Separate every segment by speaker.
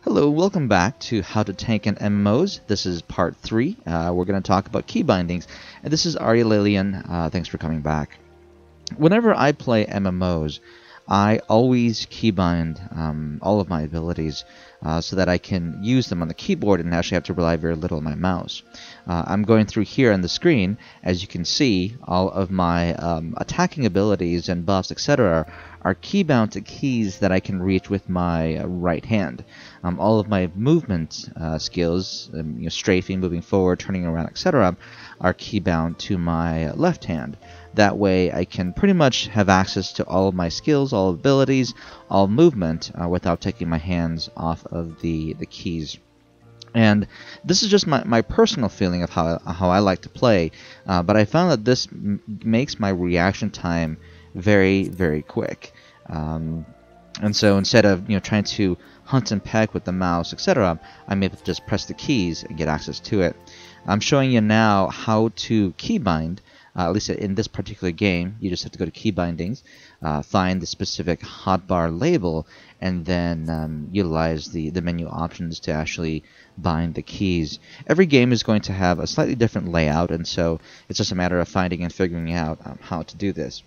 Speaker 1: Hello, welcome back to How to Tank in MMOs. This is part 3. We're going to talk about key bindings. And this is Arya Lillian. Thanks for coming back. Whenever I play MMOs, I always keybind all of my abilities so that I can use them on the keyboard and actually have to rely very little on my mouse. I'm going through here on the screen. As you can see, all of my attacking abilities and buffs, etc., are keybound to keys that I can reach with my right hand. All of my movement skills, strafing, moving forward, turning around, etc., are keybound to my left hand. That way I can pretty much have access to all of my skills, all abilities, all movement without taking my hands off of the keys. And this is just my personal feeling of how I like to play, but I found that this makes my reaction time very, very quick. And so instead of trying to hunt and peck with the mouse, etc., I'm able to just press the keys and get access to it. I'm showing you now how to keybind. At least in this particular game, you just have to go to key bindings, find the specific hotbar label, and then utilize the menu options to actually bind the keys. Every game is going to have a slightly different layout, and so it's just a matter of finding and figuring out how to do this.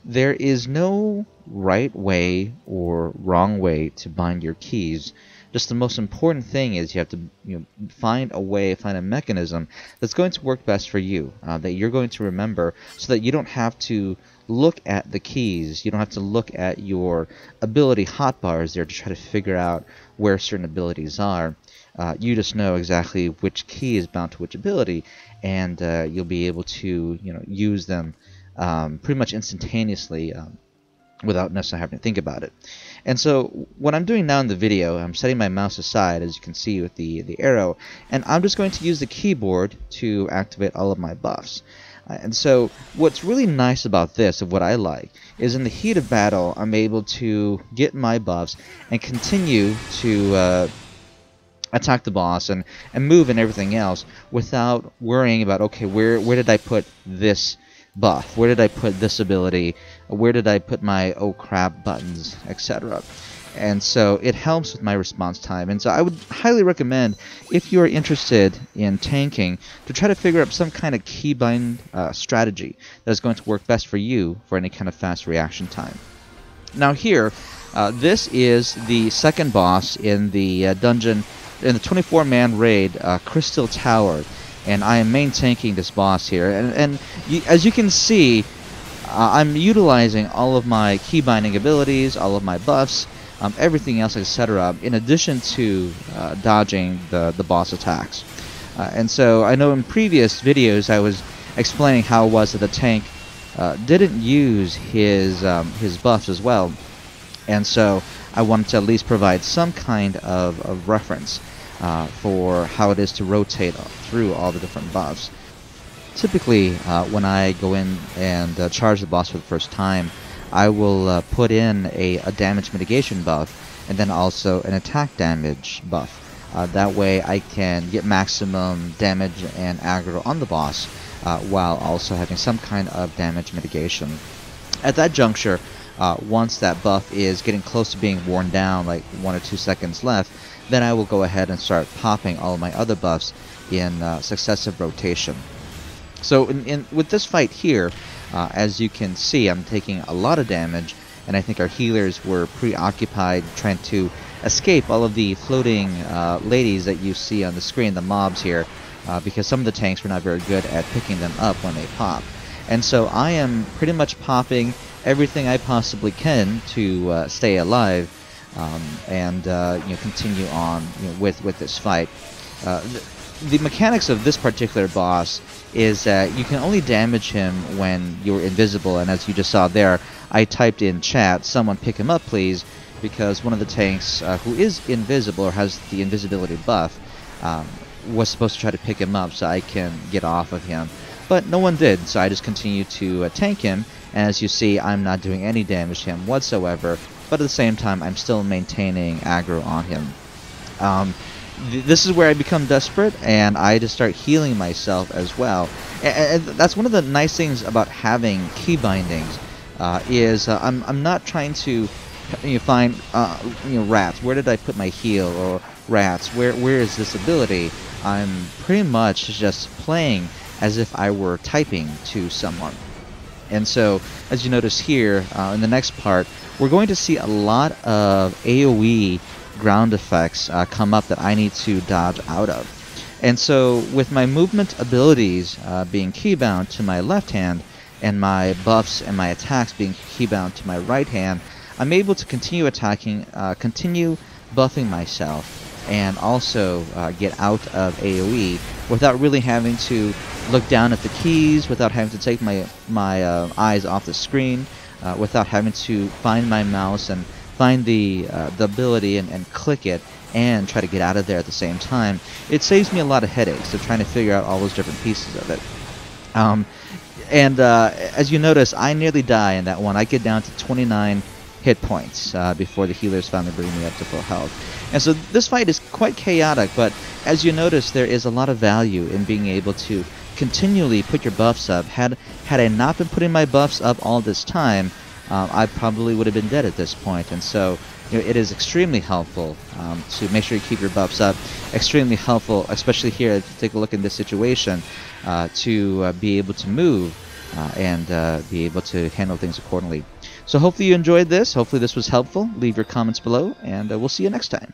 Speaker 1: There is no right way or wrong way to bind your keys. Just the most important thing is you have to find a way, find a mechanism that's going to work best for you, that you're going to remember, so that you don't have to look at the keys, you don't have to look at your ability hotbars there to try to figure out where certain abilities are. You just know exactly which key is bound to which ability, and you'll be able to use them pretty much instantaneously without necessarily having to think about it. And so what I'm doing now in the video, I'm setting my mouse aside, as you can see with the arrow, and I'm just going to use the keyboard to activate all of my buffs. And so what's really nice about this, of what I like, is in the heat of battle, I'm able to get my buffs and continue to attack the boss and move and everything else without worrying about, okay, where did I put this buff? Where did I put this ability? Where did I put my oh crap buttons, etc.? And so it helps with my response time. And so I would highly recommend, if you're interested in tanking, to try to figure out some kind of keybind strategy that is going to work best for you for any kind of fast reaction time. Now here, this is the second boss in the dungeon, in the 24-man raid, Crystal Tower. And I am main tanking this boss here, and as you can see, I'm utilizing all of my key binding abilities, all of my buffs, everything else, etc., in addition to dodging the boss attacks. And so I know in previous videos I was explaining how it was that the tank didn't use his buffs as well, and so I wanted to at least provide some kind of reference for how it is to rotate through all the different buffs. Typically, when I go in and charge the boss for the first time, I will put in a damage mitigation buff and then also an attack damage buff. That way I can get maximum damage and aggro on the boss while also having some kind of damage mitigation. At that juncture, once that buff is getting close to being worn down, like 1 or 2 seconds left, then I will go ahead and start popping all of my other buffs in successive rotation. So with this fight here, as you can see, I'm taking a lot of damage, and I think our healers were preoccupied trying to escape all of the floating ladies that you see on the screen, the mobs here, because some of the tanks were not very good at picking them up when they pop. And so I am pretty much popping everything I possibly can to stay alive and continue on with this fight. The mechanics of this particular boss is that you can only damage him when you're invisible, and as you just saw there, I typed in chat, "Someone pick him up please," because one of the tanks who is invisible or has the invisibility buff was supposed to try to pick him up so I can get off of him, but no one did, so I just continued to tank him, and as you see, I'm not doing any damage to him whatsoever, but at the same time I'm still maintaining aggro on him. This is where I become desperate, and I just start healing myself as well. And that's one of the nice things about having key bindings, is I'm not trying to find rats. Where did I put my heal, or rats, where is this ability? I'm pretty much just playing as if I were typing to someone. And so, as you notice here, in the next part, we're going to see a lot of AoE ground effects come up that I need to dodge out of. And so, with my movement abilities being keybound to my left hand, and my buffs and my attacks being keybound to my right hand, I'm able to continue attacking, continue buffing myself, and also get out of AoE without really having to look down at the keys, without having to take my eyes off the screen, without having to find my mouse and find the ability and click it and try to get out of there at the same time. It saves me a lot of headaches of trying to figure out all those different pieces of it. As you notice, I nearly die in that one. I get down to 29 hit points before the healers finally bring me up to full health. And so this fight is quite chaotic, but as you notice, there is a lot of value in being able to continually put your buffs up. Had I not been putting my buffs up all this time, I probably would have been dead at this point. And so, you know, it is extremely helpful to make sure you keep your buffs up. Extremely helpful, especially here, if you take a look in this situation, to be able to move and be able to handle things accordingly. So hopefully you enjoyed this. Hopefully this was helpful. Leave your comments below, and we'll see you next time.